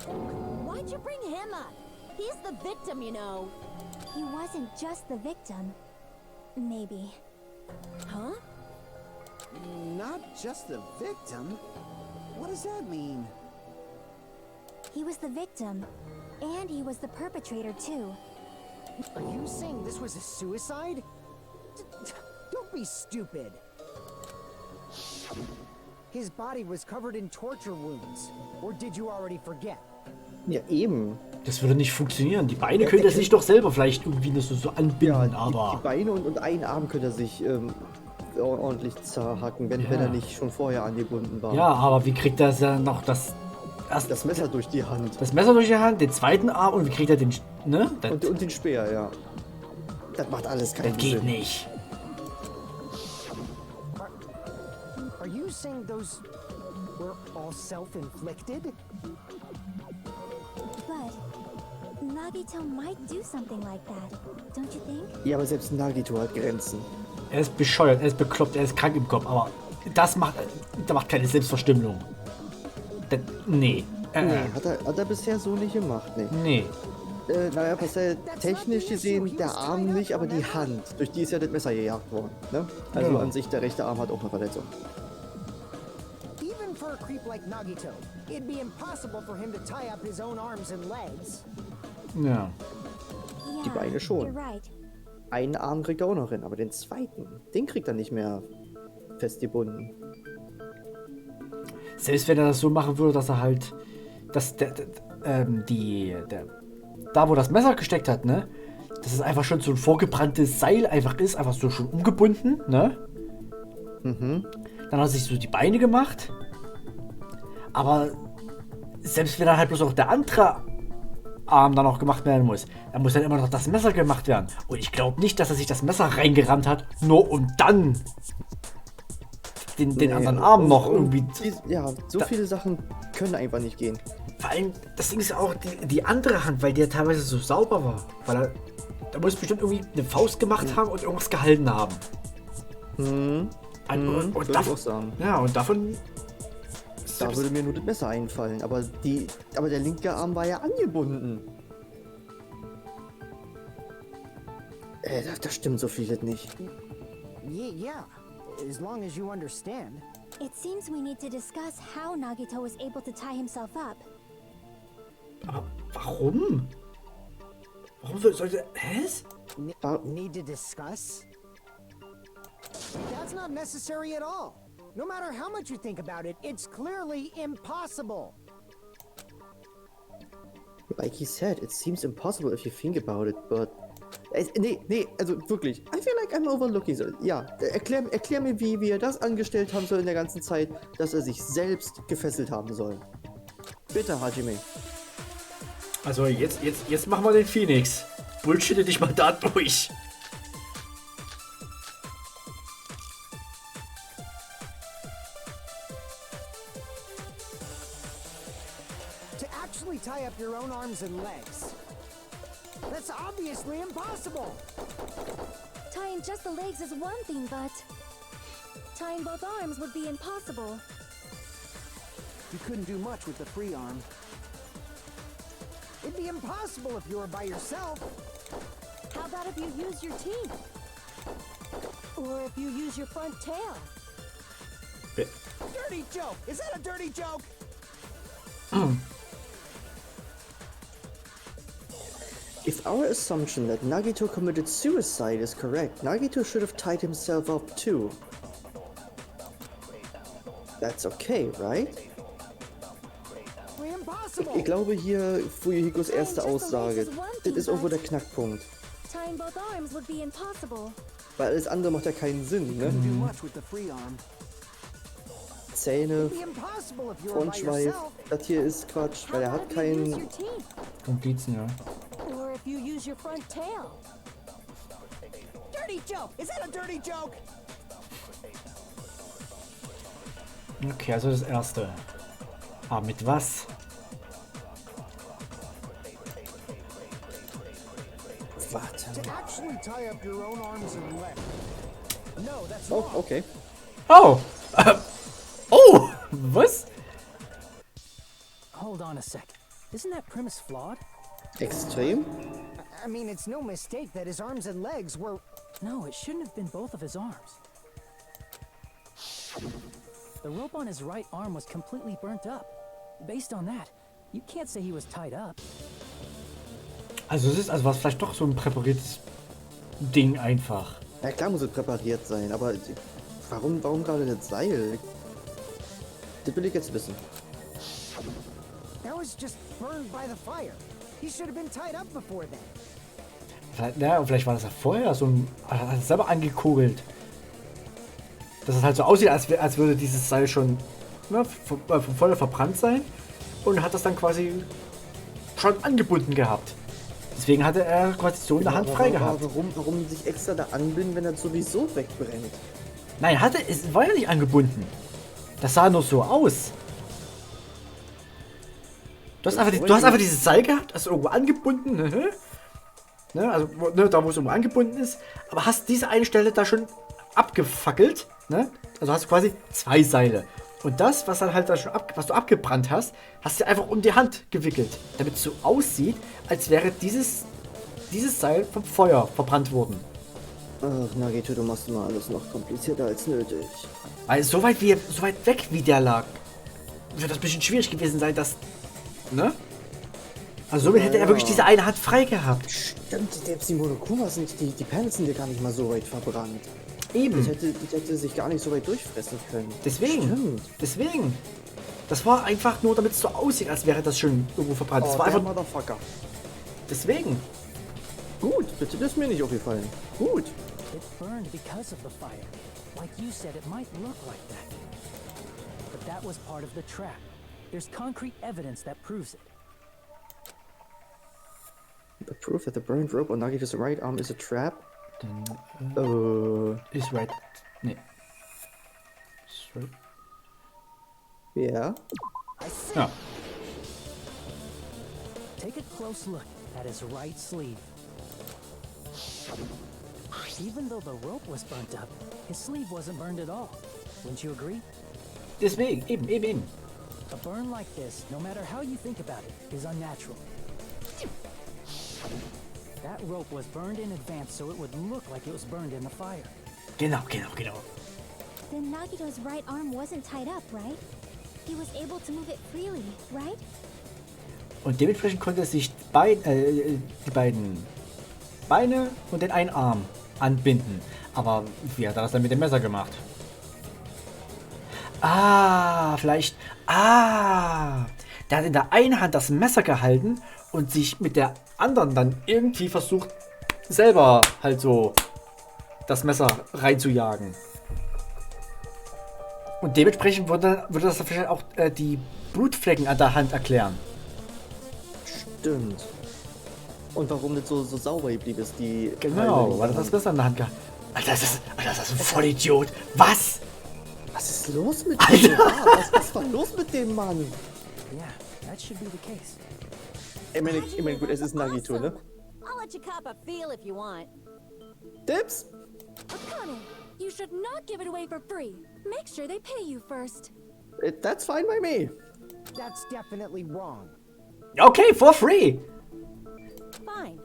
Why'd you bring him up? He's the victim, you know. He wasn't just the victim. Maybe. Huh? Not just the victim? What does that mean? He was the victim. And he was the perpetrator, too. Are you saying this was a suicide? Don't be stupid. His body was covered in torture wounds. Or did you already forget? Ja, eben. Das würde nicht funktionieren. Die Beine könnte er sich doch selber vielleicht irgendwie so anbinden, Ja, aber... die Beine und einen Arm könnte er sich ordentlich zerhacken, wenn er nicht schon vorher angebunden war. Ja, aber wie kriegt er dann noch das Messer durch die Hand. Das Messer durch die Hand, den zweiten Arm und wie kriegt er den... Ne? Und den Speer, ja. Das macht alles keinen Sinn. Das geht nicht. Are you saying those were all self-inflicted? But Nagito might do something like that, don't you think? Ja, aber selbst Nagito hat Grenzen. Er ist bescheuert, er ist bekloppt, er ist krank im Kopf, aber das macht keine Selbstverstümmelung. Nee. Nee, hat er bisher so nicht gemacht, nee. Nee. Naja, Marcel, technisch gesehen der Arm nicht, aber die Hand, durch die ist ja das Messer gejagt worden, ne? Also an sich, der rechte Arm hat auch eine Verletzung. Even for a creep like Nagito, it'd be impossible for him to tie up his own arms and legs. Ja. Die Beine schon. You're right. Einen Arm kriegt er auch noch hin, aber den zweiten, den kriegt er nicht mehr festgebunden. Selbst wenn er das so machen würde, dass er halt... Da wo das Messer gesteckt hat, ne? Dass es einfach schon so ein vorgebranntes Seil einfach ist, einfach so schon umgebunden, ne? Mhm. Dann hat er sich so die Beine gemacht. Aber selbst wenn dann halt bloß auch der andere Arm dann auch gemacht werden muss, dann muss dann immer noch das Messer gemacht werden. Und ich glaube nicht, dass er sich das Messer reingerammt hat, nur um dann den anderen Arm noch irgendwie... Ja, so viele Sachen können einfach nicht gehen. Vor allem, das Ding ist ja auch die andere Hand, weil die ja teilweise so sauber war. Weil da muss bestimmt irgendwie eine Faust gemacht haben und irgendwas gehalten haben. Und davon, auch sagen. ja, und davon... Da würde mir nur das Messer einfallen, aber der linke Arm war ja angebunden. Da stimmt so vieles nicht. Yeah, as long as you understand. It seems we need to discuss how Nagito was able to tie himself up. Aber warum? Warum sollte... Hä? Need to discuss? That's not necessary at all. No matter how much you think about it, it's clearly impossible. Like he said, it seems impossible if you think about it, but... Nee, also wirklich. I feel like I'm overlooking. So, ja, erklär mir, wie er das angestellt haben soll in der ganzen Zeit, dass er sich selbst gefesselt haben soll. Bitte, Hajime. Also jetzt machen wir den Phoenix. Bullshitte dich mal da durch. To actually tie up your own arms and legs. That's obviously impossible. Tying just the legs is one thing, but tying both arms would be impossible. You couldn't do much with the free arm. It'd be impossible if you were by yourself. How about if you use your teeth? Or if you use your front tail? Dirty joke! Is that a dirty joke? If our assumption that Nagito committed suicide is correct, Nagito should have tied himself up too. That's okay, right? Ich glaube hier Fuyuhikos erste Aussage. Das ist irgendwo der Knackpunkt. Tying both arms would be impossible. Weil alles andere macht ja keinen Sinn, ne? Zähne, Frontschweif, das hier ist Quatsch, weil er hat keinen... Komplizen, ja. Or if you use your front tail? Dirty joke! Is that a dirty joke? Okay, also das erste. Aber mit was? Warte. Oh, okay. Oh! Oh! Was? Hold on a sec. Isn't that premise flawed? Extrem? I mean, it's no mistake that his arms and legs were... No, it shouldn't have been both of his arms. The rope on his right arm was completely burnt up. Based on that, you can't say he was tied up. Also es ist, also war es vielleicht doch so ein präpariertes Ding einfach. Ja klar muss es präpariert sein, aber warum gerade das Seil? Das will ich jetzt wissen. That was just burned by the fire. He should have been tied up before then. Vielleicht war das ja vorher so ein... Hat es selber angekugelt. Dass es halt so aussieht, als würde dieses Seil schon vom Feuer verbrannt sein. Und hat das dann quasi schon angebunden gehabt. Deswegen hatte er quasi so in der Hand frei gehabt. Warum sich extra da anbinden, wenn er sowieso wegbrennt? Nein, es war ja nicht angebunden. Das sah nur so aus. Du hast einfach dieses Seil gehabt, hast irgendwo angebunden, ne, also da wo es irgendwo angebunden ist, aber hast diese eine Stelle da schon abgefackelt, ne? Also hast du quasi 2 Seile. Und das, was dann halt da schon was du abgebrannt hast, hast du einfach um die Hand gewickelt, damit es so aussieht, als wäre dieses Seil vom Feuer verbrannt worden. Ach, Nagito, du machst immer alles noch komplizierter als nötig. Weil so weit weg wie der lag, wird das ein bisschen schwierig gewesen sein, dass, ne? Also somit hätte er wirklich diese eine Hand frei gehabt. Stimmt, selbst die Monokumas die Panels sind ja gar nicht mal so weit verbrannt. Eben. Ich hätte sich gar nicht so weit durchfressen können. Deswegen. Das war einfach nur, damit es so aussieht, als wäre das schon irgendwo verbrannt. Das war einfach... Motherfucker. Deswegen. Gut, bitte, das ist mir nicht aufgefallen. Gut. It burned because of the fire. Like you said, it might look like that. But that was part of the trap. There's concrete evidence that proves it. The proof that the burned rope on Nagito's right arm is a trap? Dann, ist right. Nee. Ist right. Ja. Ja. Take a close look at his right sleeve. Even though the rope was burnt up, his sleeve wasn't burned at all. Wouldn't you agree? Deswegen, eben. A burn like this, no matter how you think about it, is unnatural. That rope was burned in advance so it would look like it was burned in the fire. Genau. Then Nagito's right arm wasn't tied up, right? He was able to move it freely, right? Und dementsprechend konnte er sich die beiden Beine und den einen Arm anbinden. Aber wie hat er das dann mit dem Messer gemacht? Vielleicht... Der hat in der einen Hand das Messer gehalten und sich mit der anderen dann irgendwie versucht, selber halt so das Messer reinzujagen. Und dementsprechend würde das vielleicht auch die Blutflecken an der Hand erklären. Stimmt. Und warum das so sauber geblieben ist, die... Genau, weil er das Messer in der Hand gehabt. Alter, das ist ein Vollidiot. Was? Was ist los mit dem Mann? Was war los mit dem Mann? Yeah, that should be the case. Ich meine, gut, es ist Nagito, ne? I'll let you cop a feel if you want. Tipps? Akane, you should not give it away for free. Make sure they pay you first. That's fine by me. That's definitely wrong. Okay, for free. Fine.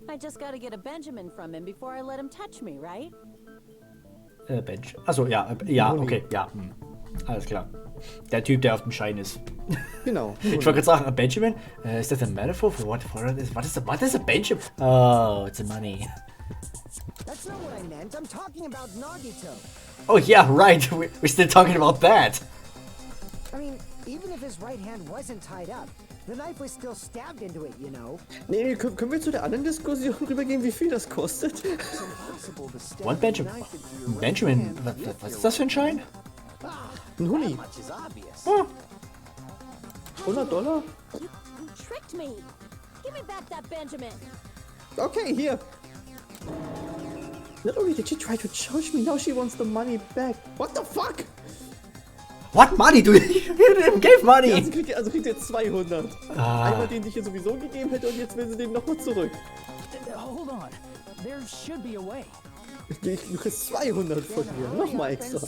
I just gotta get a Benjamin from him before I let him touch me, right? Bench. Achso, ja, okay, ja. Alles klar. Der Typ, der auf dem Schein ist. Genau. Ich wollte gerade sagen, Benjamin? Ist das ein Metaphor für what is a Benjamin? Oh, it's a money. That's not what I meant. I'm talking about Nagito. Oh yeah, right. We're still talking about that. I mean, even if his right hand wasn't tied up, the knife was still stabbed into it, you know. Nee, können wir zu der anderen Diskussion rübergehen, wie viel das kostet? What Benjamin? Benjamin? Was ist das für ein Schein? Ein Huni. Oh. $100? You tricked me. Give me back that Benjamin. Okay, here. Not only did she try to charge me, now she wants the money back. What the fuck? What money? You gave money. Ja, kriegt jetzt 200. Einmal den, den ich ihr sowieso gegeben hätte, und jetzt will sie den nochmal zurück. Hold on. There should be a way. Du kriegst 200 von mir. Nochmal extra.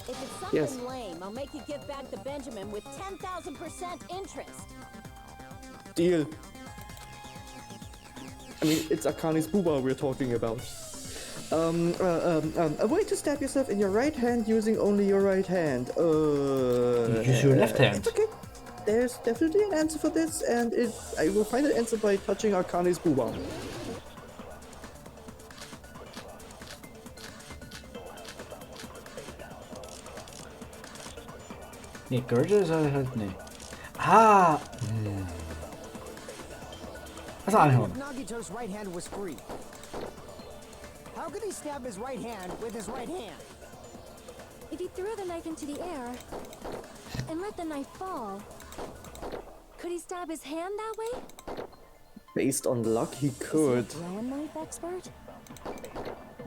If it's something Yes. lame, I'll make you give back the Benjamin with 10,000% interest. Deal. I mean, it's Akane's booba we're talking about. A way to stab yourself in your right hand using only your right hand. Use your left hand. It's okay. There's definitely an answer for this, and I will find an answer by touching Akane's booba. Nee, Gürtel ist halt. Nee. Ah! Was anhören? Nagito's right hand was free. How could he stab his right hand with his right hand? If he threw the knife into the air and let the knife fall, could he stab his hand that way? Based on luck, he Is could. he a grand knife expert?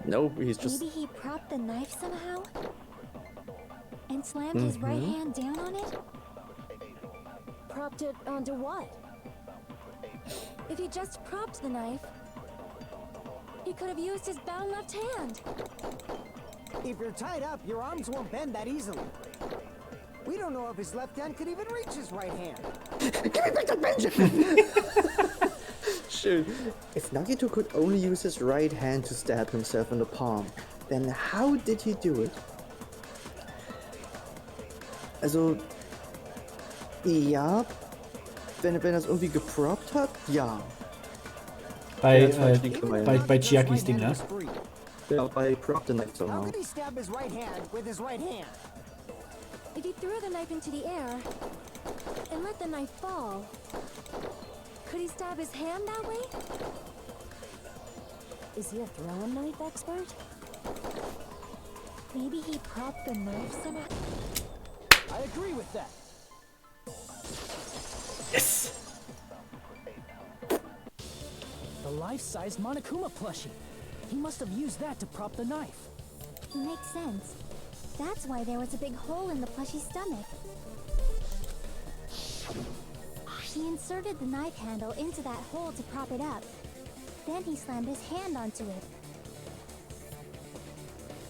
No, he's just. Maybe he propped the knife somehow and slammed his right hand down on it? Propped it onto what? If he just propped the knife, he could have used his bound left hand. If you're tied up, your arms won't bend that easily. We don't know if his left hand could even reach his right hand. Give me back that Benjamin! Schön. If Nagito could only use his right hand to stab himself in the palm, then how did he do it? Also, ja, wenn er es irgendwie gepropt hat, ja. Bei Chiakis Ding, ne? Ja, bei Prop the Knife How somehow. could he stab his right hand with his right hand? If he threw the knife into the air and let the knife fall, could he stab his hand that way? Is he a throwing knife expert? Maybe he propped the knife somehow. I agree with that. Yes! The life-sized Monokuma plushie. He must have used that to prop the knife. Makes sense. That's why there was a big hole in the plushie's stomach. He inserted the knife handle into that hole to prop it up. Then he slammed his hand onto it.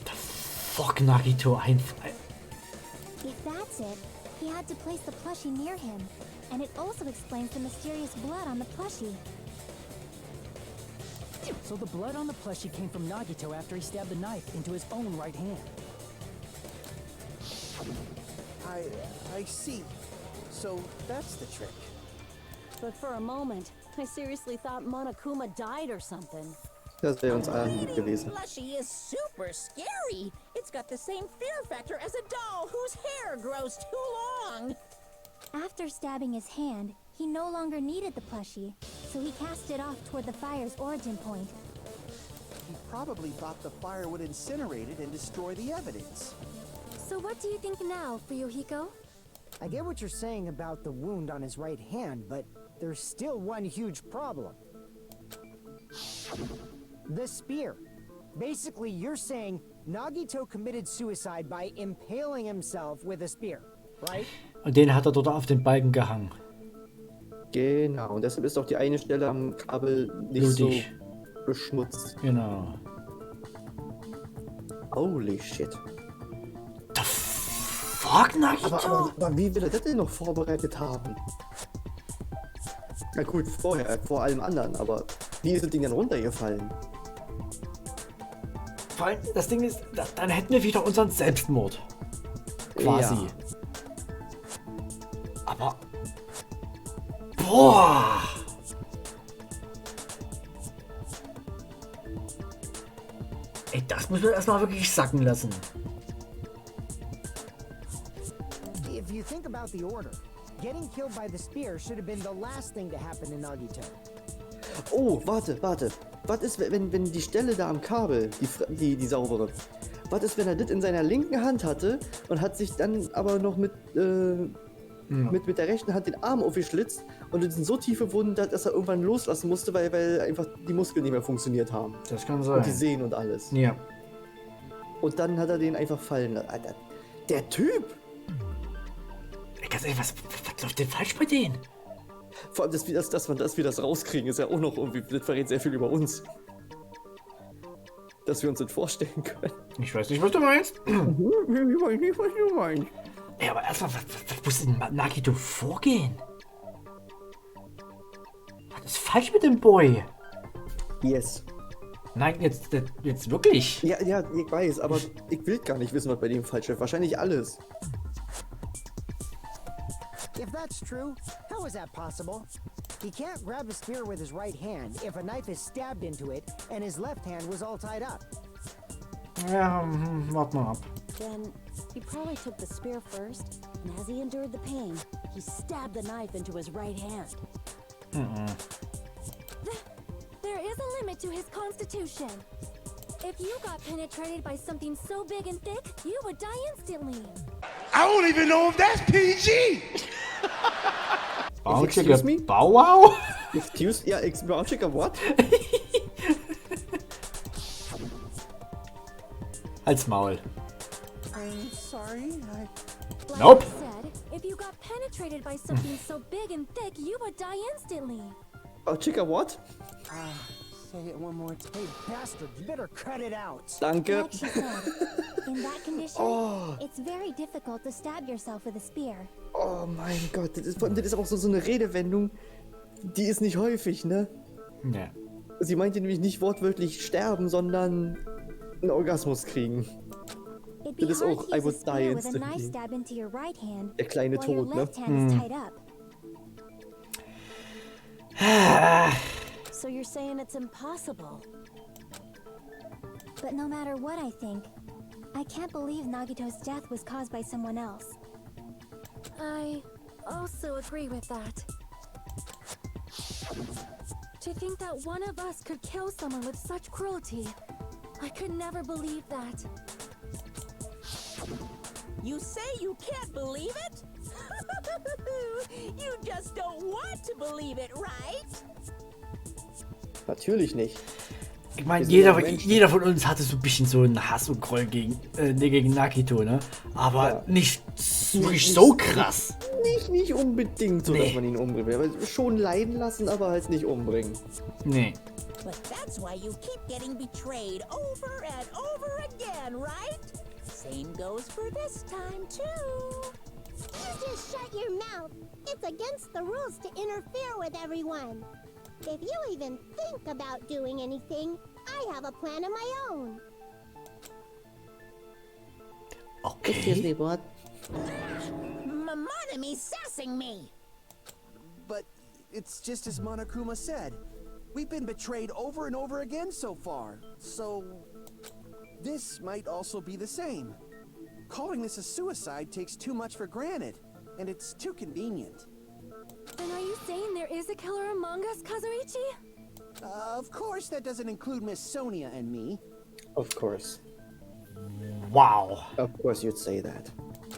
Fuck Nagito einfach. If that's it, he had to place the plushie near him. And it also explains the mysterious blood on the plushie. So the blood on the plushie came from Nagito after he stabbed the knife into his own right hand. I see. So that's the trick. But for a moment, I seriously thought Monokuma died or something. Das wäre uns allen lieb gewesen. Plushie is super scary. It's got the same fear factor as a doll whose hair grows too long. After stabbing his hand, he no longer needed the plushie, so he cast it off toward the fire's origin point. He probably thought the fire would incinerate it and destroy the evidence. So what do you think now, Fuyuhiko? I get what you're saying about the wound on his right hand, but there's still one huge problem. The spear. Basically, you're saying Nagito committed suicide by impaling himself with a spear, right? Und den hat er dort auf den Balken gehangen. Genau, und deshalb ist auch die eine Stelle am Kabel nicht Blutig. so beschmutzt. Genau. Holy shit. The fuck, Nagito? Aber wie will er das denn noch vorbereitet haben? Na gut, vorher, vor allem anderen, aber wie ist das Ding dann runtergefallen? Vor allem, das Ding ist, dann hätten wir wieder unseren Selbstmord. Quasi. Ja. Aber. Boah! Ey, das muss man erstmal wirklich sacken lassen. If you think about the order, getting killed by the spear should have been the last thing to happen to Nagito. Oh, warte. Was ist, wenn die Stelle da am Kabel, die saubere, was ist, wenn er das in seiner linken Hand hatte und hat sich dann aber noch mit der rechten Hand den Arm aufgeschlitzt und das sind so tiefe Wunden, dass er irgendwann loslassen musste, weil einfach die Muskeln nicht mehr funktioniert haben. Das kann Und die sein. Sehnen und alles. Ja. Und dann hat er den einfach fallen lassen. Alter, der Typ! Ey, ganz ehrlich, was läuft denn falsch bei denen? Vor allem, dass wir das rauskriegen, ist ja auch noch irgendwie, das verrät sehr viel über uns. dass wir uns das vorstellen können. Ich weiß nicht, was du meinst. Ich weiß nicht, was du meinst. Ey, aber erstmal, was muss denn Nagito vorgehen? Was ist falsch mit dem Boy? Yes. Nein, jetzt wirklich. Ja, ich weiß, aber ich will gar nicht wissen, was bei dem falsch ist. Wahrscheinlich alles. If that's true, how is that possible? He can't grab a spear with his right hand if a knife is stabbed into it and his left hand was all tied up. Ja, warte mal ab. Then he probably took the spear first, and as he endured the pain, he stabbed the knife into his right hand. There is a limit to his constitution. If you got penetrated by something so big and thick, you would die instantly. I don't even know if that's PG. Excuse me? Bow wow? Bauchicker, what? Halt's Maul. I'm sorry, Like Nope. I said, if you got penetrated by something so big and thick, you would die instantly. Bauchicker, what? say it one more time. Hey, bastard, you better cut it out. Danke. Like she said, in that condition, it's very difficult to stab yourself with a spear. Oh mein Gott, das ist auch so eine Redewendung, die ist nicht häufig, ne? Ja. Sie meinte nämlich nicht wortwörtlich sterben, sondern einen Orgasmus kriegen. It'd be Das ist hard auch to I use a would die spear with a knife instantly. stab into your right hand, Der kleine while your Tod, ne? left hand is tied up. So you're saying it's impossible? But no matter what I think, I can't believe Nagito's death was caused by someone else. I also agree with that. To think that one of us could kill someone with such cruelty, I could never believe that. You say you can't believe it? You just don't want to believe it, right? Natürlich nicht. Ich meine, Wir sind jeder, doch Menschen. jeder von uns hatte so ein bisschen so einen Hass und Groll gegen Nagito, ne? Aber Ja. nicht wirklich so krass. Nicht unbedingt so, Nee. dass man ihn umbringen will. Aber schon leiden lassen, aber halt nicht umbringen. Nee. But that's why you keep getting betrayed over and over again, right? Same goes for this time, too. You just shut your mouth. It's against the rules to interfere with everyone. If you even think about doing anything, I have a plan of my own. Okay. what? Monogamy's sassing me. But it's just as Monokuma said. We've been betrayed over and over again so far. So this might also be the same. Calling this a suicide takes too much for granted, and it's too convenient. And are you saying there is a killer among us, Kazuichi? Of course, that doesn't include Miss Sonia and me. Of course. Wow. Of course you'd say that.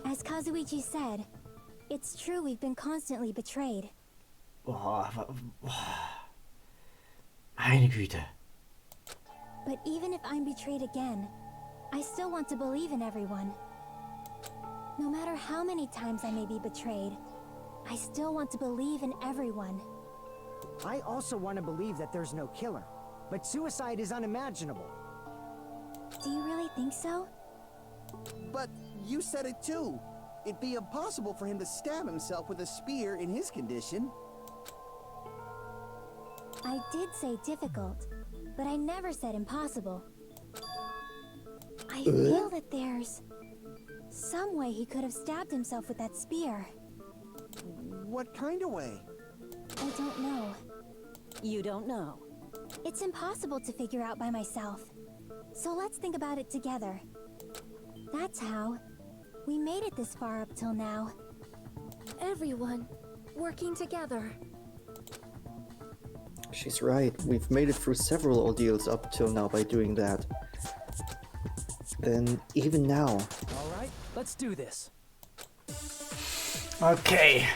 As Kazuichi said, it's true we've been constantly betrayed. Meine Güte. But even if I'm betrayed again, I still want to believe in everyone. No matter how many times I may be betrayed, I still want to believe in everyone. I also want to believe that there's no killer, but suicide is unimaginable. Do you really think so? But you said it too. It'd be impossible for him to stab himself with a spear in his condition. I did say difficult, but I never said impossible. I feel that there's some way he could have stabbed himself with that spear. What kind of way? I don't know. You don't know. It's impossible to figure out by myself. So let's think about it together. That's how we made it this far up till now. Everyone working together. She's right. We've made it through several ordeals up till now by doing that. Then even now. All right, let's do this. Okay.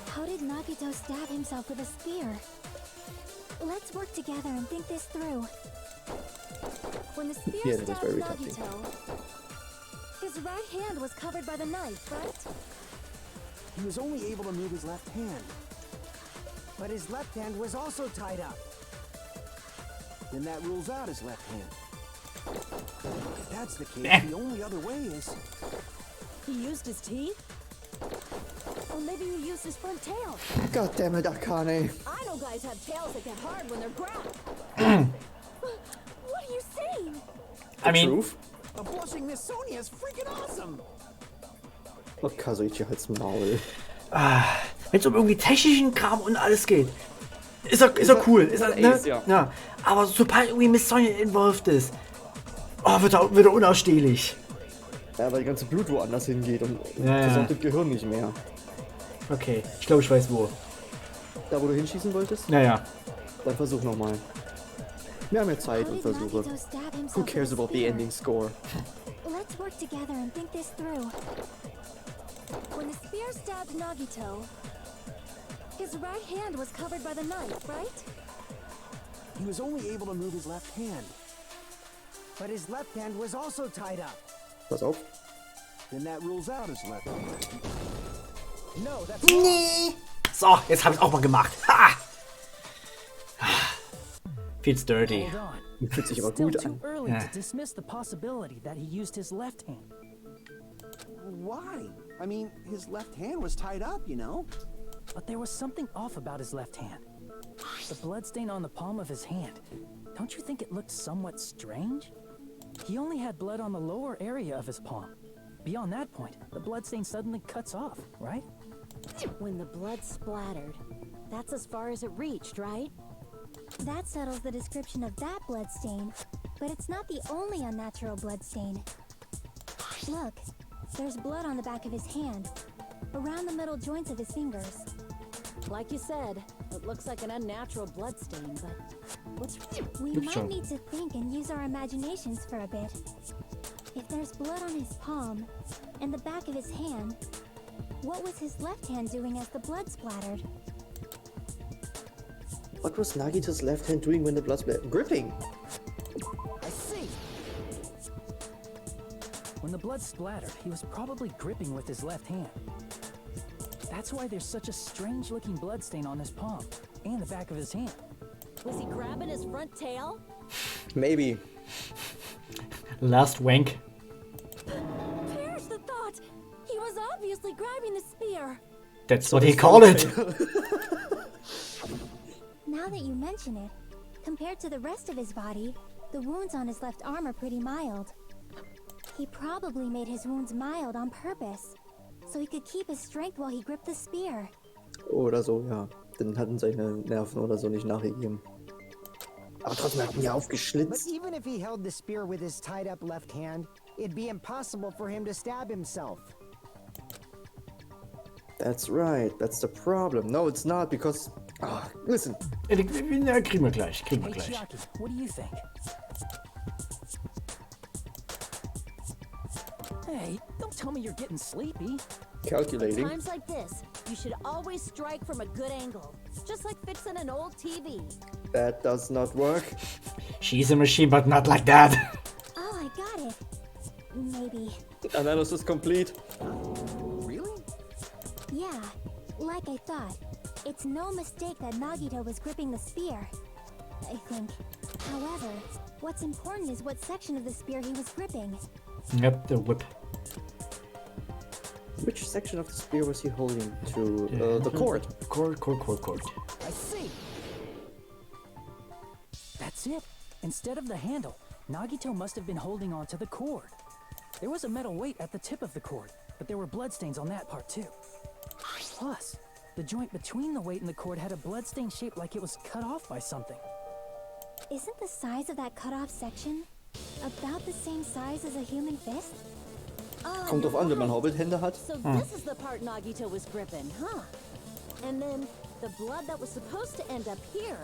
How did Nagito stab himself with a spear? Let's work together and think this through. When the spear Yeah, that was stabbed very tempting. Nagito, his right hand was covered by the knife, right? He was only able to move his left hand. But his left hand was also tied up. Then that rules out his left hand. If that's the case, Eh. the only other way is... He used his teeth? Or maybe he used his front tail. God damn it, Akane. I know guys have tails that get hard when they're grabbed. What are you saying? I mean, Truth? A blushing Miss Sonia is freaking awesome! Oh, Kazuichi, halt's Maul. wenn es um irgendwie technischen Kram und alles geht, ist er cool. Ist er, ne? Ace, ja. Ja. Aber sobald irgendwie Miss Sonja involviert ist, wird er unausstehlich. Ja, weil die ganze Blut woanders hingeht und Ja, ja. versorgt das Gehirn nicht mehr. Okay, ich glaube, ich weiß wo. Da, wo du hinschießen wolltest? Naja. Dann versuch nochmal. Wir haben ja Zeit How und did Versuche. Nagito stab himself Who with cares a about the spear? ending score? Let's work together and think this through. When the spear stabbed Nagito, his right hand was covered by the knife, right? He was only able to move his left hand. But his left hand was also tied up. Pass auf. Then that rules out his left hand. No, that's Nee. So, jetzt habe ich auch mal gemacht. Ha! Feels dirty. Hold on. Fühlt sich It's aber still gut too an. early Yeah. to dismiss the possibility that he used his left hand. Why? I mean, his left hand was tied up, you know? But there was something off about his left hand. The bloodstain on the palm of his hand. Don't you think it looked somewhat strange? He only had blood on the lower area of his palm. Beyond that point, the bloodstain suddenly cuts off, right? When the blood splattered, that's as far as it reached, right? That settles the description of that bloodstain, but it's not the only unnatural bloodstain. Look, there's blood on the back of his hand, around the middle joints of his fingers. Like you said, it looks like an unnatural bloodstain, but what's... We Good might job. need to think and use our imaginations for a bit. If there's blood on his palm and the back of his hand, what was his left hand doing as the blood splattered? What was Nagito's left hand doing when the blood splattered? Gripping! I see. When the blood splattered, he was probably gripping with his left hand. That's why there's such a strange-looking bloodstain on his palm and the back of his hand. Was he grabbing his front tail? Maybe. Last wank. Perish the thought! He was obviously grabbing the spear! That's what he called it. Now that you mention it, compared to the rest of his body, the wounds on his left arm are pretty mild. He probably made his wounds mild on purpose, so he could keep his strength while he gripped the spear. Oder so, ja. Dann hatten seine Nerven oder so nicht nachgegeben. Aber trotzdem hat ihn ja But aufgeschlitzt. even if he held the spear with his tied up left hand, it'd be impossible for him to stab himself. That's right, that's the problem. No, it's not, because... Ah, listen. Ja, kriegen wir gleich. Hey, Chiaki, what do you think? Hey, don't tell me you're getting sleepy. Calculating. Times like this, you should always strike from a good angle. Just like fixing an old TV. That does not work. She's a machine, but not like that. Oh, I got it. Maybe. Analysis complete. Really? Yeah, like I thought. It's no mistake that Nagito was gripping the spear, I think. However, what's important is what section of the spear he was gripping. Yep, the whip. Which section of the spear was he holding to? The cord. Cord. I see. That's it. Instead of the handle, Nagito must have been holding on to the cord. There was a metal weight at the tip of the cord, but there were bloodstains on that part too. Plus, the joint between the weight and the cord had a bloodstain shaped like it was cut off by something. Isn't the size of that cut-off section about the same size as a human fist? Oh, Kommt drauf an, wenn man Hobbit-Hände hat. So this is the part Nagito was gripping, huh? And then the blood that was supposed to end up here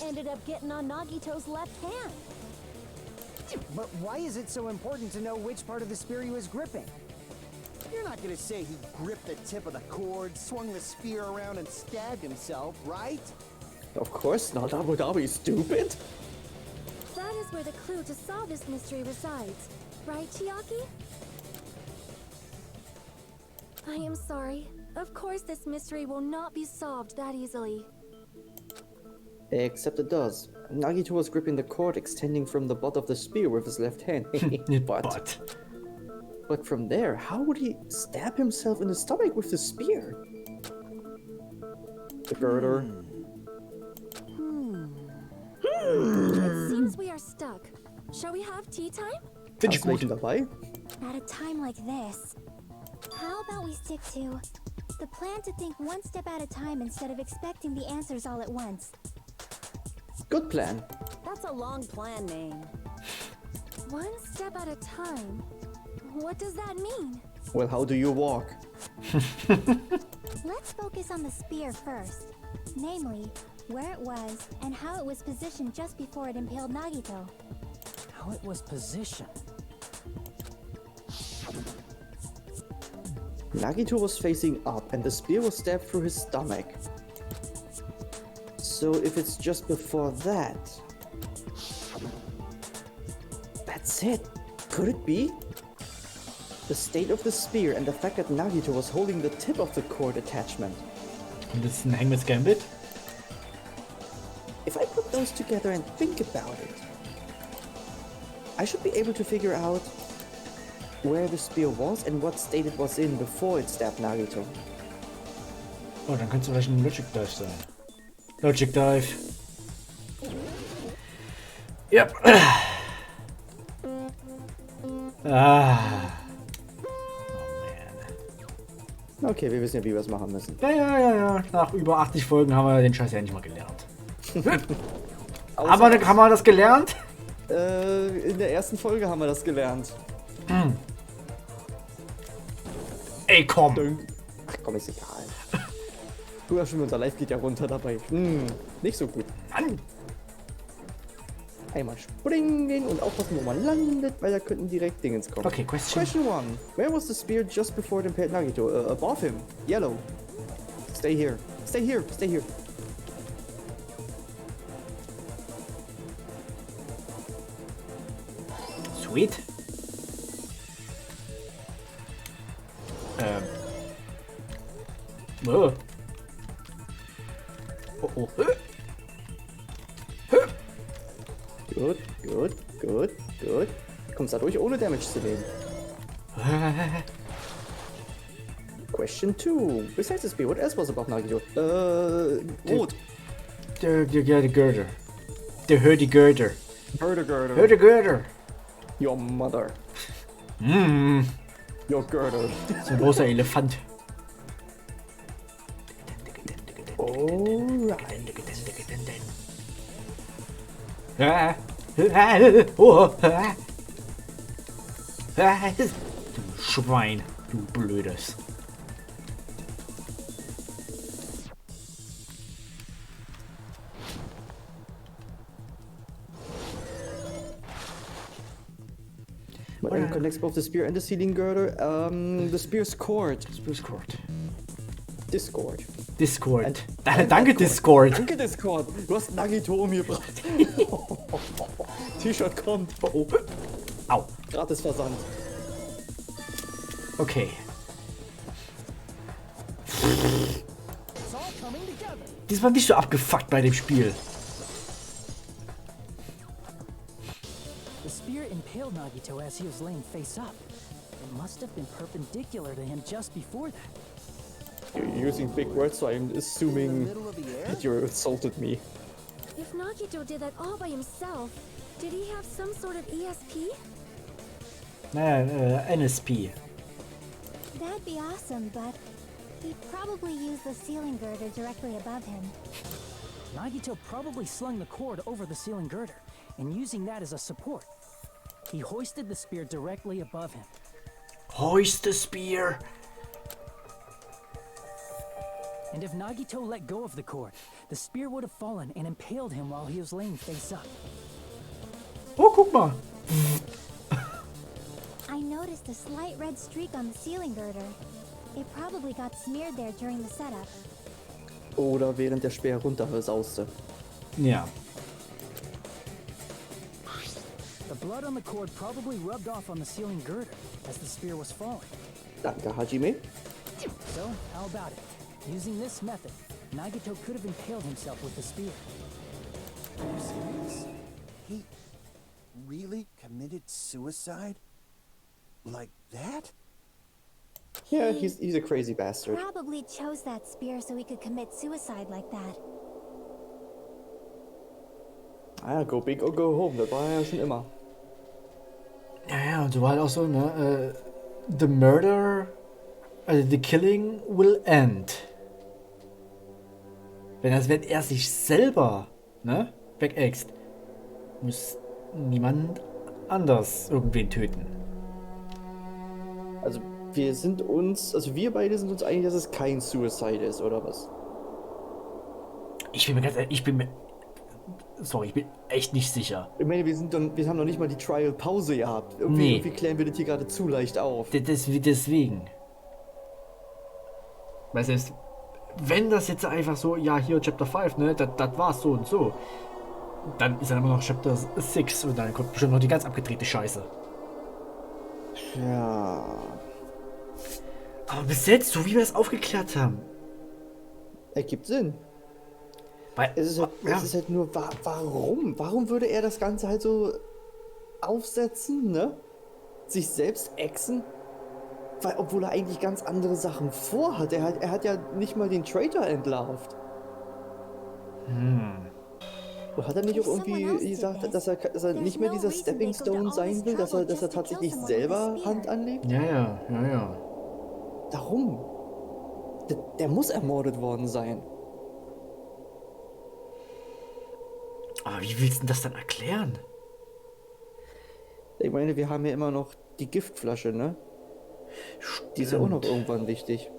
ended up getting on Nagito's left hand. But why is it so important to know which part of the spear he was gripping? You're not gonna say he gripped the tip of the cord, swung the spear around, and stabbed himself, right? Of course not. Are you stupid? is where the clue to solve this mystery resides. Right, Chiaki? I am sorry. Of course this mystery will not be solved that easily. Except it does. Nagito was gripping the cord extending from the butt of the spear with his left hand. But from there, how would he stab himself in the stomach with the spear? The girder. It seems we are stuck. Shall we have tea time? Finde ich gut. Dabei? At a time like this, how about we stick to the plan to think one step at a time instead of expecting the answers all at once? Good plan. That's a long plan name. One step at a time? What does that mean? Well, how do you walk? Let's focus on the spear first. Namely, where it was and how it was positioned just before it impaled Nagito. How it was positioned. Nagito was facing up and the spear was stabbed through his stomach. So if it's just before that... That's it. Could it be? The state of the spear and the fact that Nagito was holding the tip of the cord attachment. Und das ist ein hängendes Gambit. If I put those together and think about it, I should be able to figure out where the spear was and what state it was in before it stabbed Nagito. Oh, dann könnte es vielleicht ein Logic Dive sein. Logic Dive. Yep. Ah. Okay, wir wissen ja, wie wir es machen müssen. Ja. Nach über 80 Folgen haben wir den Scheiß ja nicht mal gelernt. Haben wir das gelernt? In der ersten Folge haben wir das gelernt. Ey, komm! Ach komm, ist egal. Früher schon, unser Live geht ja runter dabei. Nicht so gut. Mann! Einmal springen und aufpassen, wo man landet, weil da könnten direkt Dingens kommen. Okay, Question 1. Where was the spear just before it impaled Nagito? Above him. Yellow. Stay here. Stay here. Stay here. Sweet. Oh. Oh. Gut. Kommst da durch, ohne Damage zu nehmen. Question 2. Besides the spear, what else was above Nagito? Rot. The girder. The hurdy-girder. Girder. Hurdy-girder. Your mother. Your girder. So ein großer Elefant. Du Schwein, du blödes. What connects both the spear and the ceiling girder? The spear's cord. Discord. Danke, Discord. Danke, Discord. Du hast Nagito umgebracht. T-Shirt kommt. Oh. Au. Gratis Versand. Okay. Diesmal nicht so abgefuckt bei dem Spiel. The spear impaled Nagito as he was laying face up. It must have been perpendicular to him just before that. You're using big words, so I'm assuming that you insulted me. If Nagito did that all by himself, did he have some sort of ESP? NSP. That'd be awesome, but he'd probably use the ceiling girder directly above him. Nagito probably slung the cord over the ceiling girder, and using that as a support. He hoisted the spear directly above him. Hoist the spear! And if Nagito let go of the cord, the spear would have fallen and impaled him while he was laying face up. Oh, guck mal! I noticed a slight red streak on the ceiling girder. It probably got smeared there during the setup. Oder während der Speer runtersauste. Ja. The blood on the cord probably rubbed off on the ceiling girder as the spear was falling. Danke, Hajime. So, how about it? Using this method, Nagito could have impaled himself with the spear. Are you serious? He really committed suicide? Like that? Yeah, he's a crazy bastard. Probably chose that spear so he could commit suicide like that. Ah, go big or go home, das war ja schon immer. Ja, und so war halt auch so, ne? The murder, also the killing will end. Wenn er sich selber, ne, wegäxt, muss niemand anders irgendwen töten. Also wir beide sind uns einig, dass es kein Suicide ist, oder was? Ich bin mir ganz ehrlich, ich bin echt nicht sicher. Ich meine, wir haben noch nicht mal die Trial-Pause gehabt. Irgendwie klären wir das hier gerade zu leicht auf. Deswegen. Weil selbst wenn das jetzt einfach so, ja, hier Chapter 5, ne, das war's so und so, dann ist dann immer noch Chapter 6 und dann kommt bestimmt noch die ganz abgedrehte Scheiße. Ja. Aber bis jetzt, so wie wir es aufgeklärt haben. Ergibt Sinn. Weil, es ist halt nur, warum? Warum würde er das Ganze halt so aufsetzen, ne? Sich selbst exen? Weil, obwohl er eigentlich ganz andere Sachen vorhat. Er hat ja nicht mal den Traitor entlarvt. Und hat er nicht auch irgendwie gesagt, dass er nicht mehr dieser Stepping Stone sein will? Dass er tatsächlich selber Hand anlegt? Ja. Warum? Der muss ermordet worden sein. Aber wie willst du denn das dann erklären? Ich meine, wir haben ja immer noch die Giftflasche, ne? Die ist ja auch noch irgendwann wichtig.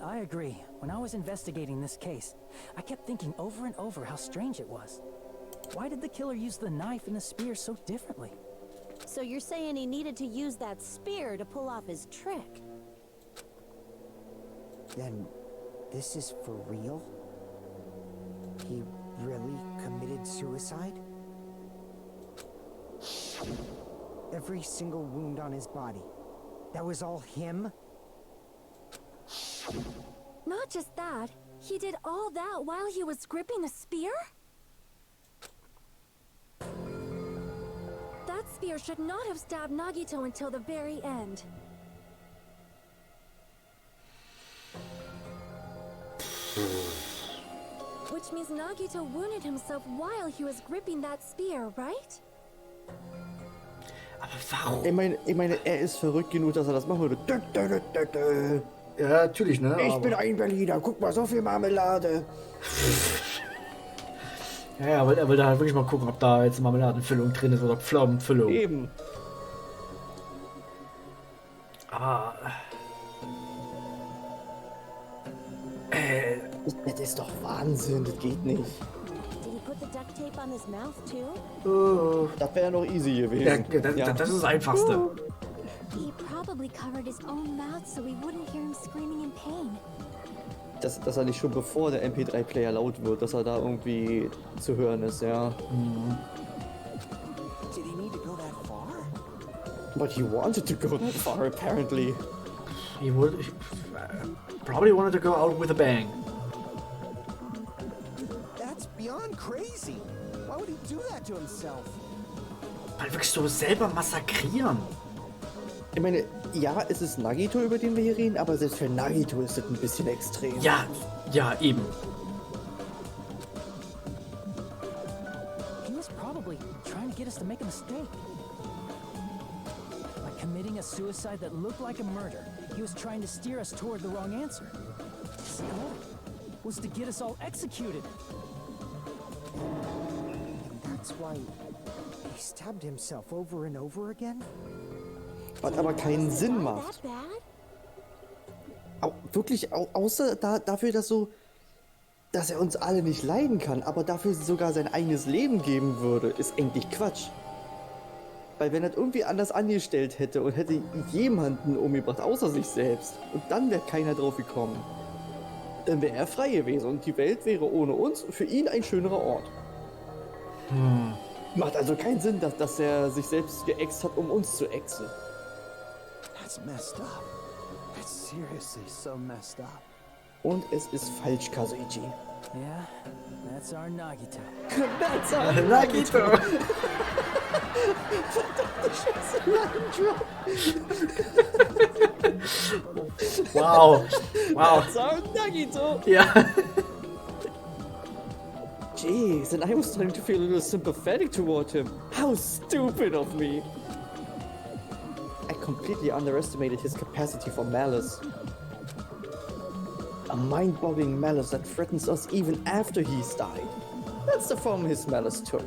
I agree. When I was investigating this case, I kept thinking over and over how strange it was. Why did the killer use the knife and the spear so differently? So you're saying he needed to use that spear to pull off his trick? Then this is for real? He really committed suicide? Every single wound on his body. That was all him? Not just that, he did all that while he was gripping the spear? That spear should not have stabbed Nagito until the very end. Which means Nagito wounded himself while he was gripping that spear, right? Aber warum? Ich meine, er ist verrückt genug, dass er das machen würde. Ja, natürlich, ne? Ich bin ein Berliner, guck mal, so viel Marmelade. Ja, er wollte halt wirklich mal gucken, ob da jetzt Marmeladenfüllung drin ist oder Pflaumenfüllung. Eben. Aber... Das ist doch Wahnsinn, das geht nicht. Did he put the duct tape on his mouth too? Das wäre noch easy gewesen. Das ist das Einfachste. He probably covered his own mouth so we wouldn't hear him screaming in pain. Dass er nicht schon bevor der MP3-Player laut wird, dass er da irgendwie zu hören ist, ja. Did he need to go that far? But he wanted to go that far, apparently. He probably wanted to go out with a bang. That's beyond crazy. Why would he do that to himself? Weil wirklich so selber massakrieren. Ich meine, ja, es ist Nagito, über den wir hier reden, aber selbst für Nagito ist das ein bisschen extrem. Ja, eben. He was probably trying to get us to make a mistake. By committing a suicide that looked like a murder, he was trying to steer us toward the wrong answer. His goal was to get us all executed. And that's why he stabbed himself over and over again? Was aber keinen Sinn macht. Wirklich, außer dafür, dass er uns alle nicht leiden kann, aber dafür sogar sein eigenes Leben geben würde, ist eigentlich Quatsch. Weil wenn er das irgendwie anders angestellt hätte und hätte jemanden umgebracht, außer sich selbst, und dann wäre keiner drauf gekommen, dann wäre er frei gewesen und die Welt wäre ohne uns für ihn ein schönerer Ort. Macht also keinen Sinn, dass er sich selbst geäxt hat, um uns zu äxen. That's messed up. That's seriously so messed up. Und es ist falsch, Kazuichi. Yeah, that's our Nagito. That's our Nagito. Wow. Wow. That's our Nagito. Ja. Jeez, and I was starting to feel a little sympathetic toward him. How stupid of me. I completely underestimated his capacity for malice. A mind-boggling malice that threatens us even after he's died. That's the form his malice took.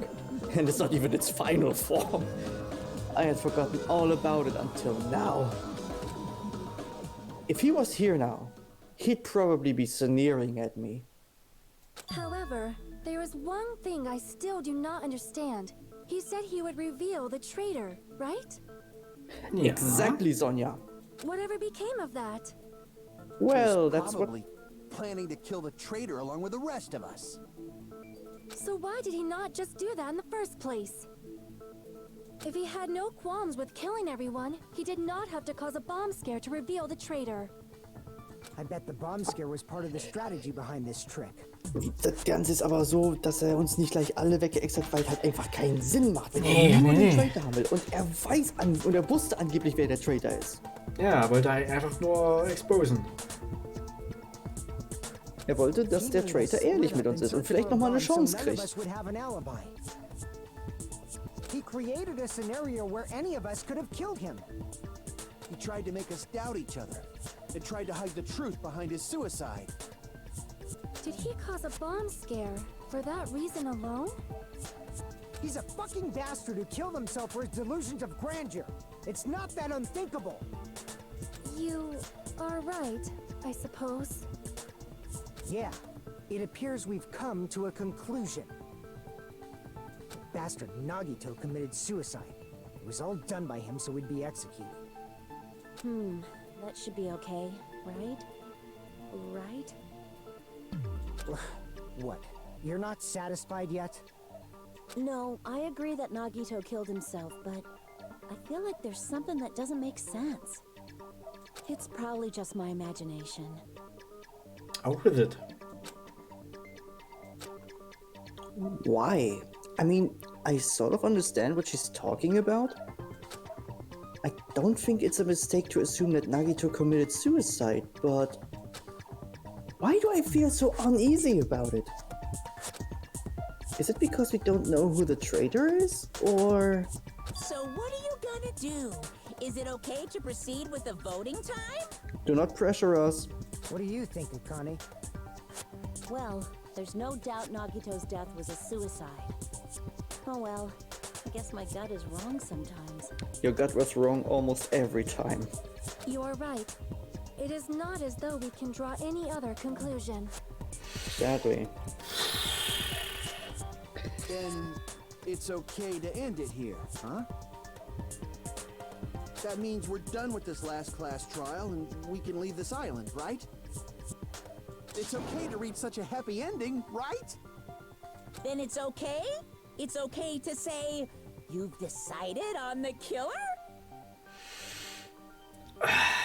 And it's not even its final form. I had forgotten all about it until now. If he was here now, he'd probably be sneering at me. However, there is one thing I still do not understand. He said he would reveal the traitor, right? Ja. Exactly, Sonja. Whatever became of that? Well, that's what... Probably planning to kill the traitor along with the rest of us. So why did he not just do that in the first place? If he had no qualms with killing everyone, he did not have to cause a bomb scare to reveal the traitor. I bet the bomb scare was part of the strategy behind this trick. Das Ganze ist aber so, dass er uns nicht gleich alle weggeext hat, weil es halt einfach keinen Sinn macht, wenn Nee, er nur nee. den Traitor haben will. Und er weiß und er wusste angeblich, wer der Traitor ist. Ja, er wollte einfach nur exposen. Er wollte, dass der Traitor ehrlich mit uns ist und vielleicht nochmal eine Chance kriegt. He created a scenario where any of us could have killed him. He tried to make us doubt each other and tried to hide the truth behind his suicide. Did he cause a bomb scare for that reason alone? He's a fucking bastard who killed himself for his delusions of grandeur. It's not that unthinkable. You are right, I suppose. Yeah, it appears we've come to a conclusion. Bastard Nagito committed suicide. It was all done by him so we'd be executed. That should be okay, right? Right? What? You're not satisfied yet? No, I agree that Nagito killed himself, but I feel like there's something that doesn't make sense. It's probably just my imagination. Out with it. Why? I mean, I sort of understand what she's talking about. I don't think it's a mistake to assume that Nagito committed suicide, but why do I feel so uneasy about it? Is it because we don't know who the traitor is, or... So what are you gonna do? Is it okay to proceed with the voting time? Do not pressure us. What do you think, Akane? Well, there's no doubt Nagito's death was a suicide. Oh well, I guess my gut is wrong sometimes. Your gut was wrong almost every time. You're right. It is not as though we can draw any other conclusion. Sadly. Then it's okay to end it here, huh? That means we're done with this last class trial and we can leave this island, right? It's okay to reach such a happy ending, right? Then it's okay? It's okay to say, you've decided on the killer?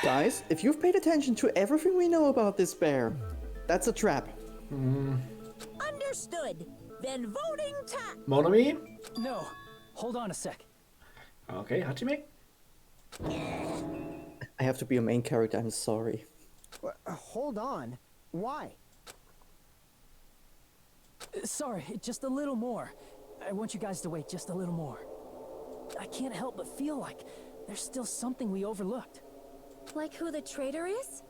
Guys, if you've paid attention to everything we know about this bear, that's a trap. Understood. Then voting time. Monomi? No, hold on a sec. Okay, Hachime? I have to be a main character, I'm sorry. Hold on. Why? Sorry, just a little more. I want you guys to wait just a little more. I can't help but feel like there's still something we overlooked. Like who the traitor is?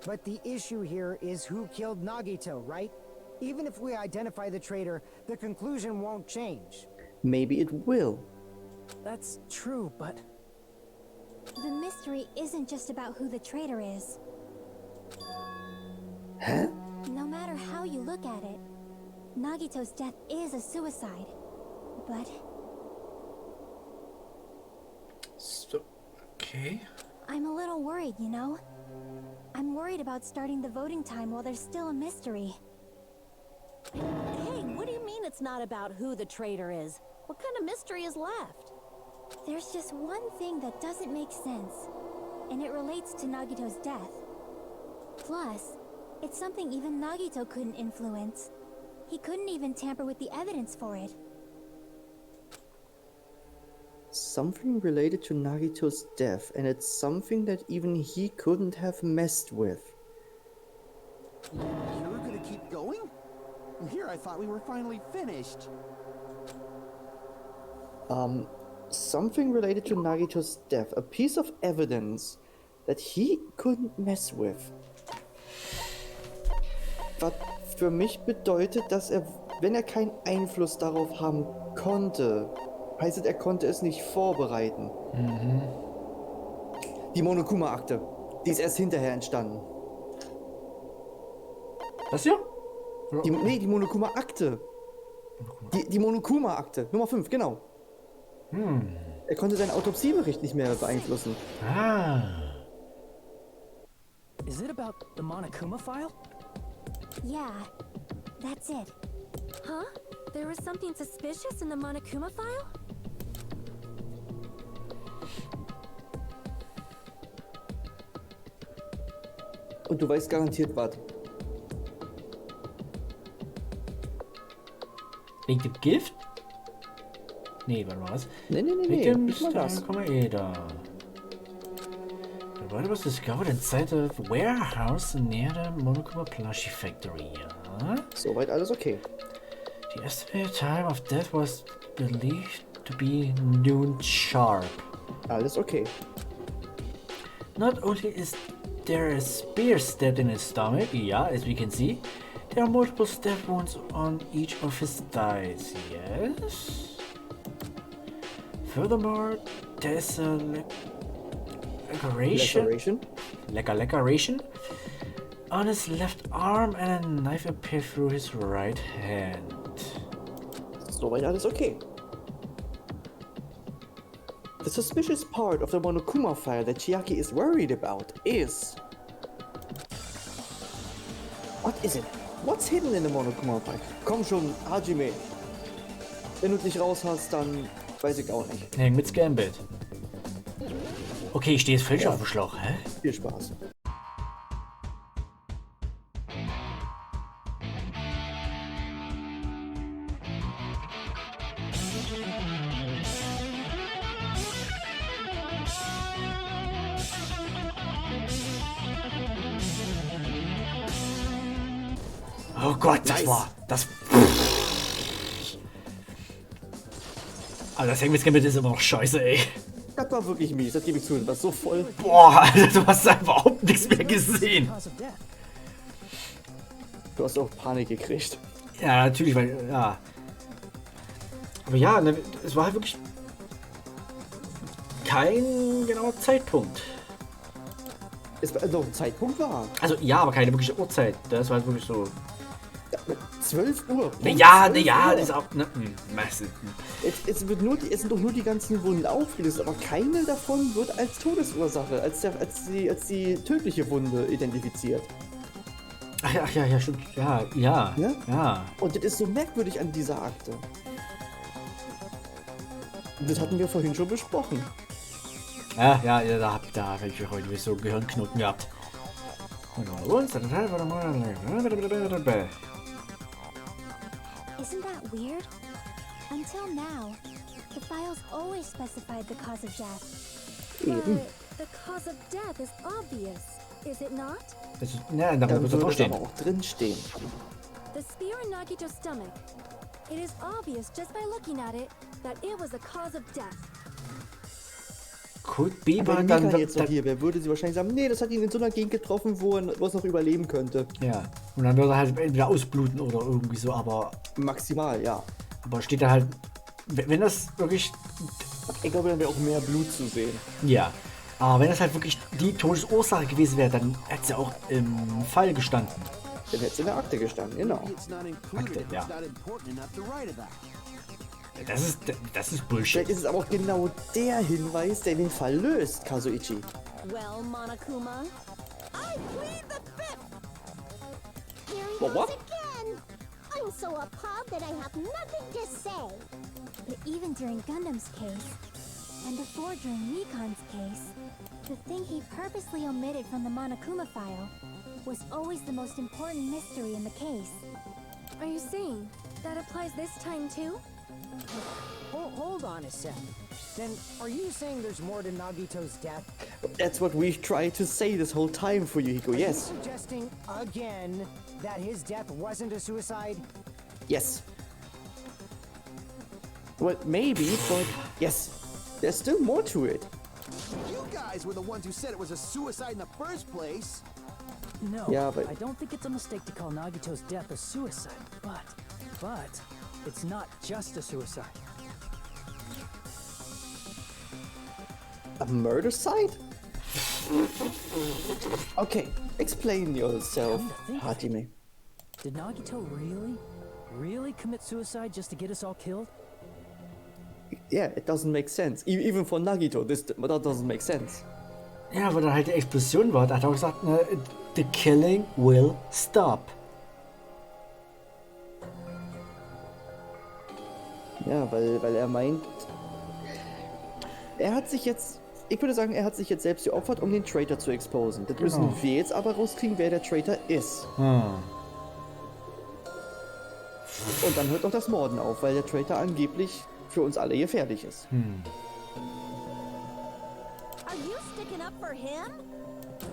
But the issue here is who killed Nagito, right? Even if we identify the traitor, the conclusion won't change. Maybe it will. That's true, but... The mystery isn't just about who the traitor is. Huh? No matter how you look at it, Nagito's death is a suicide. But So, okay. I'm a little worried, you know? I'm worried about starting the voting time while there's still a mystery. Hey, what do you mean it's not about who the traitor is? What kind of mystery is left? There's just one thing that doesn't make sense, and it relates to Nagito's death. Plus, it's something even Nagito couldn't influence. He couldn't even tamper with the evidence for it. Something related to Nagito's death, and it's something that even he couldn't have messed with. You're gonna keep going? Here I thought we were finally finished. Something related to Nagito's death. A piece of evidence that he couldn't mess with. Was für mich bedeutet, dass er, wenn er keinen Einfluss darauf haben konnte, heißt es, er konnte es nicht vorbereiten. Die Monokuma-Akte, die ist erst hinterher entstanden. Das hier? Die Monokuma-Akte. Die Monokuma-Akte, Nummer 5, genau. Er konnte seinen Autopsiebericht nicht mehr beeinflussen. Is it about the Monokuma file? Yeah, that's it. Huh? There was something suspicious in the Monokuma file? Und du weißt garantiert was. Wegen dem Gift? Nee, warte mal was? Nee. Wegen dem Nicht mal das. Komm mal da. The body was discovered inside a warehouse near the Monokuma plushie factory. Ja? Soweit alles okay. The estimated time of death was believed to be noon sharp. Alles okay. Not only is there a spear stabbed in his stomach, yeah, as we can see, there are multiple stab wounds on each of his thighs, yes? Furthermore, there's a laceration on his left arm and a knife appeared through his right hand. Soweit alles okay. The suspicious part of the Monokuma file that Chiaki is worried about is... What is it? What's hidden in the Monokuma file? Komm schon, Hajime. Wenn du dich raus hast, dann weiß ich auch nicht. Häng mit Scambit. Okay, ich stehe jetzt völlig auf dem Schlauch, hä? Viel Spaß. Oh Gott, das war... Das... Aber das Hang mit Scambit ist immer noch scheiße, ey. Das war wirklich mies, das gebe ich zu, das war so voll. Boah, Alter, du hast da überhaupt nichts mehr gesehen. Du hast auch Panik gekriegt. Ja, natürlich, weil, ja. Aber ja, ne, es war halt wirklich kein genauer Zeitpunkt. Es war doch ein Zeitpunkt war. Also ja, aber keine wirkliche Uhrzeit. Das war halt wirklich so. Ja, 12 Uhr. Ja, das ist auch. Ne, Es sind doch nur die ganzen Wunden aufgelistet, aber keine davon wird als Todesursache, als die tödliche Wunde identifiziert. Ach ja, stimmt. Ja. Und das ist so merkwürdig an dieser Akte. Das hatten wir vorhin schon besprochen. Ja, da hab ich heute so Gehirnknoten gehabt. Isn't that weird? Until now, the files always specified the cause of death. Eben. The cause of death is obvious, is it not? Ja, da Dann muss würde draufstehen. aber auch drinstehen. The spear in Nagito's stomach. It is obvious just by looking at it that it was the cause of death. Could be, Aber aber Mika dann... jetzt noch hier, wer würde sie wahrscheinlich sagen, nee, das hat ihn in so einer Gegend getroffen, wo er was noch überleben könnte. Ja, und dann würde er halt entweder ausbluten oder irgendwie so, aber... Maximal, ja. Aber steht da halt... Wenn das wirklich... Ich glaube, dann wäre auch mehr Blut zu sehen. Ja, aber wenn das halt wirklich die Todesursache gewesen wäre, dann hätte es ja auch im Fall gestanden. Dann hätte es in der Akte gestanden, genau. Akte, ja. Das ist Bullshit. Vielleicht ist es aber auch genau der Hinweis, der den Fall löst, Kazuichi. Well, Monokuma, I plead the fifth. Here he What? goes again. I I'm so appalled that I have nothing to say. But even during Gundam's case, and before during Recon's case, the thing he purposely omitted from the Monokuma file was always the most important mystery in the case. Are you saying that applies this time too? Hold on a sec. Then, are you saying there's more to Nagito's death? That's what we've tried to say this whole time for you, Hiko. Yes. Are you suggesting again that his death wasn't a suicide? Yes. Well, maybe, but yes. There's still more to it. You guys were the ones who said it was a suicide in the first place. No, Yeah, but- I don't think it's a mistake to call Nagito's death a suicide, but it's not just a suicide. A murder site? Okay, explain yourself, Come to think of it. Hajime. Did Nagito really commit suicide just to get us all killed? Yeah, it doesn't make sense. Even for Nagito, that doesn't make sense. Ja, weil da halt die Explosion war. Da hat er auch gesagt, ne, the killing will stop. Ja, weil er meint, er hat sich jetzt, ich würde sagen, er hat sich jetzt selbst geopfert, um den Traitor zu exposen. Das müssen wir jetzt aber rauskriegen, wer der Traitor ist. Und dann hört auch das Morden auf, weil der Traitor angeblich für uns alle gefährlich ist. Are you sticking up for him?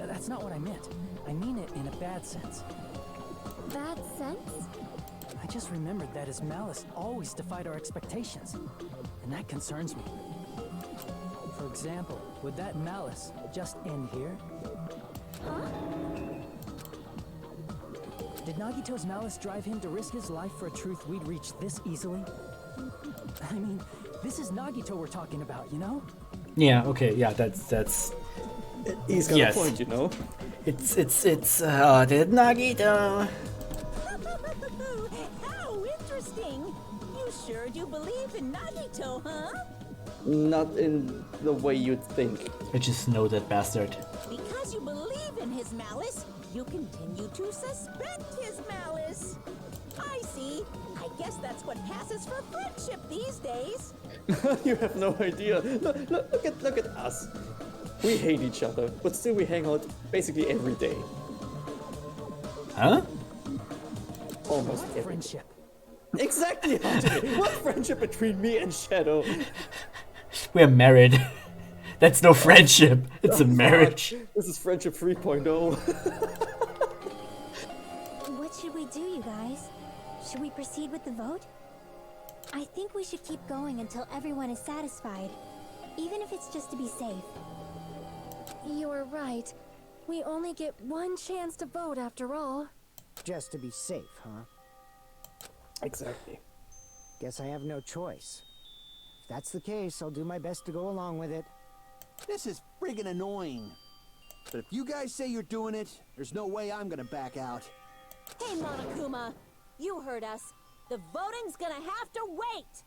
That's not what I meant. I mean it in a bad sense. Bad sense? I just remembered that his malice always defied our expectations, and that concerns me. For example, would that malice just end here? Did Nagito's malice drive him to risk his life for a truth we'd reach this easily? I mean, this is Nagito we're talking about, you know? Yeah, okay, yeah, that's He's got a point, you know? It's the Nagito. How interesting! You sure do believe in Nagito, huh? Not in the way you'd think. I just know that bastard. Because you believe in his malice, you continue to suspect his malice. I see. I guess that's what passes for friendship these days. You have no idea. Look at us. We hate each other, but still we hang out basically every day. Huh? Almost every day. Friendship. Exactly, Hajime. What friendship between me and Shadow? We're married. That's no friendship. It's a marriage. This is friendship 3.0. What should we do, you guys? Should we proceed with the vote? I think we should keep going until everyone is satisfied, even if it's just to be safe. You're right. We only get one chance to vote after all. Just to be safe, huh? Exactly. Guess I have no choice. If that's the case, I'll do my best to go along with it. This is friggin' annoying. But if you guys say you're doing it, there's no way I'm gonna back out. Hey, Monokuma, you heard us. The voting's gonna have to wait.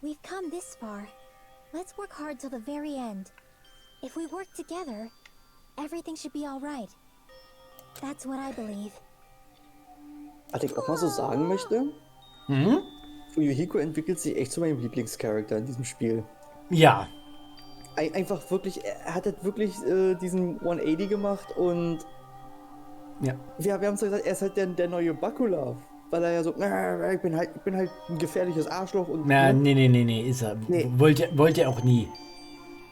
We've come this far. Let's work hard till the very end. If we work together, everything should be all right. That's what I believe. Was ich auch mal so sagen möchte, Fuyuhiko entwickelt sich echt zu meinem Lieblingscharakter in diesem Spiel. Ja. Einfach wirklich, er hat halt wirklich diesen 180 gemacht und Ja. wir haben so gesagt, er ist halt der neue Bakula. Weil er ja so, ich bin halt ein gefährliches Arschloch und. Na, nee, ist er. Nee. Wollte er auch nie.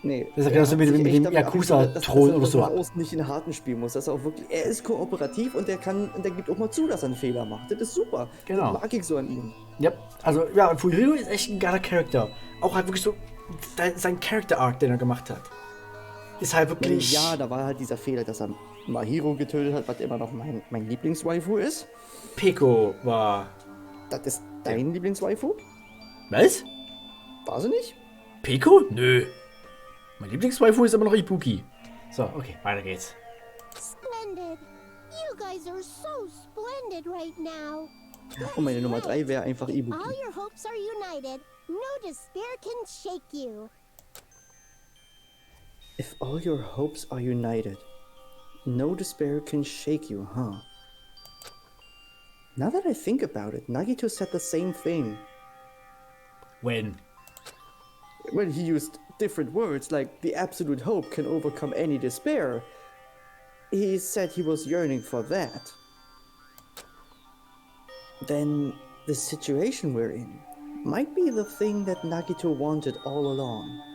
Nee. Das ist ja genauso mit dem Yakuza-Thron oder so. Dass er außen nicht in Harten spielen muss. Dass er auch wirklich, er ist kooperativ und der gibt auch mal zu, dass er einen Fehler macht. Das ist super. Genau. Das mag ich so an ihm. Ja, also ja, Fuyuhiko ist echt ein geiler Charakter. Auch halt wirklich so sein Character-Arc, den er gemacht hat. Ist halt wirklich. Ja, da war halt dieser Fehler, dass er Mahiro getötet hat, was immer noch mein Lieblingswaifu ist. Peko war. Das ist dein Lieblingswaifu? Was? War sie nicht? Peko? Nö. Mein Lieblingswaifu ist immer noch Ibuki. So, okay, weiter geht's. Splendid. You guys are so splendid right now. Und meine Nummer 3 wäre einfach If Ibuki. all your hopes are united, no despair can shake you. If all your hopes are united, no despair can shake you, huh? Now that I think about it, Nagito said the same thing. When? When he used different words, like the absolute hope can overcome any despair. He said he was yearning for that. Then the situation we're in might be the thing that Nagito wanted all along.